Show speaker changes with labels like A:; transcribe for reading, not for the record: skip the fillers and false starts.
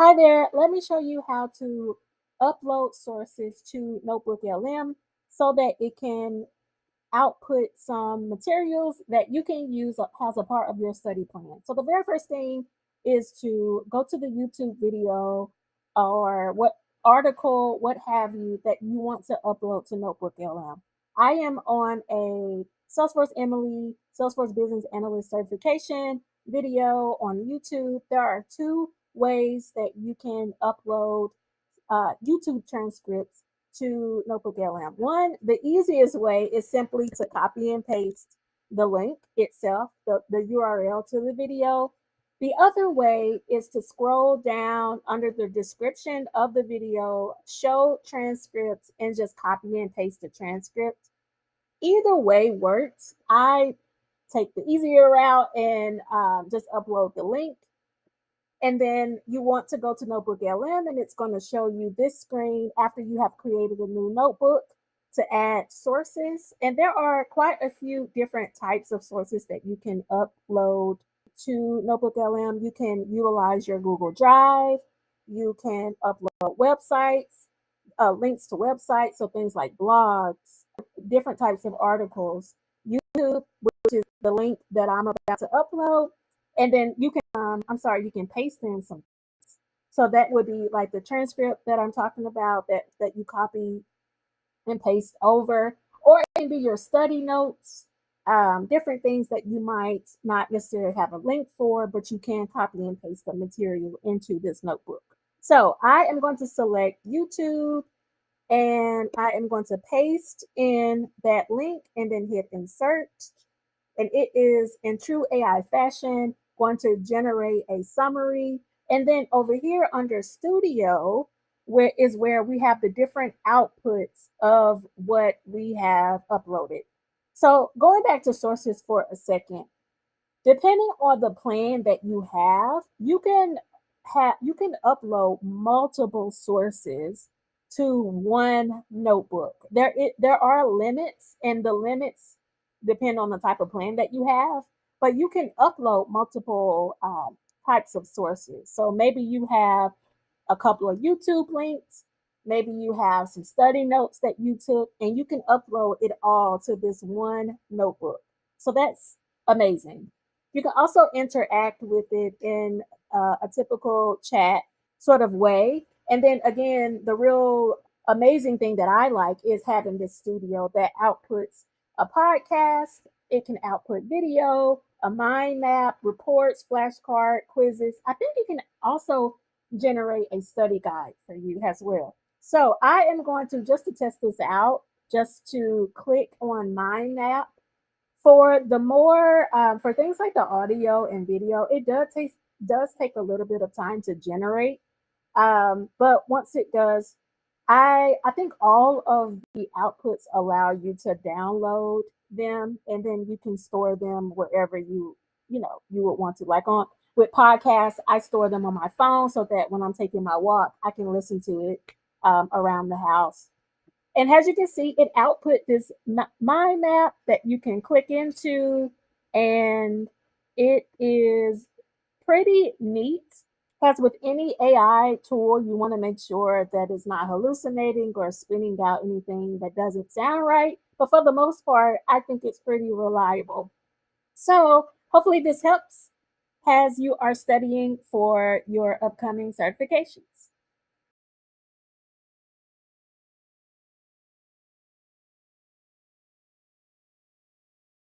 A: Hi there, let me show you how to upload sources to NotebookLM so that it can output some materials that you can use as a part of your study plan. So the very first thing is to go to the YouTube video or what article, what have you, that you want to upload to NotebookLM. I am on a Salesforce Emily, Salesforce Business Analyst certification video on YouTube. There are two ways that you can upload YouTube transcripts to NotebookLM. One, the easiest way is simply to copy and paste the link itself, the URL to the video. The other way is to scroll down under the description of the video, show transcripts, and just copy and paste the transcript. Either way works. I take the easier route and just upload the link, and then you want to go to NotebookLM and it's going to show you this screen after you have created a new notebook to add sources. And there are quite a few different types of sources that you can upload to NotebookLM. You can utilize your Google Drive. You can upload websites, links to websites, so things like blogs, different types of articles. YouTube, which is the link that I'm about to upload, and then you can you can paste in some. So that would be like the transcript that I'm talking about that you copy and paste over, or it can be your study notes, different things that you might not necessarily have a link for, but you can copy and paste the material into this notebook. So I am going to select YouTube and I am going to paste in that link and then hit insert. And it is in true AI fashion going to generate a summary. And then over here under studio, where we have the different outputs of what we have uploaded. So going back to sources for a second, depending on the plan that you have, you can upload multiple sources to one notebook. There are limits, and the limits depend on the type of plan that you have, but you can upload multiple types of sources. So maybe you have a couple of YouTube links, maybe you have some study notes that you took, and you can upload it all to this one notebook. So that's amazing. You can also interact with it in a typical chat sort of way. And then again, the real amazing thing that I like is having this studio that outputs a podcast. It can output video, a mind map, reports, flashcard, quizzes. I think it can also generate a study guide for you as well. So I am going to, just to test this out, just to click on mind map. For the more for things like the audio and video, it does take a little bit of time to generate. But once it does, I think all of the outputs allow you to download them, and then you can store them wherever you would want to. Like on with podcasts, I store them on my phone so that when I'm taking my walk, I can listen to it around the house. And as you can see, it output this mind map that you can click into, and it is pretty neat. Because with any AI tool, you want to make sure that it's not hallucinating or spinning out anything that doesn't sound right. But for the most part, I think it's pretty reliable. So hopefully this helps as you are studying for your upcoming certifications.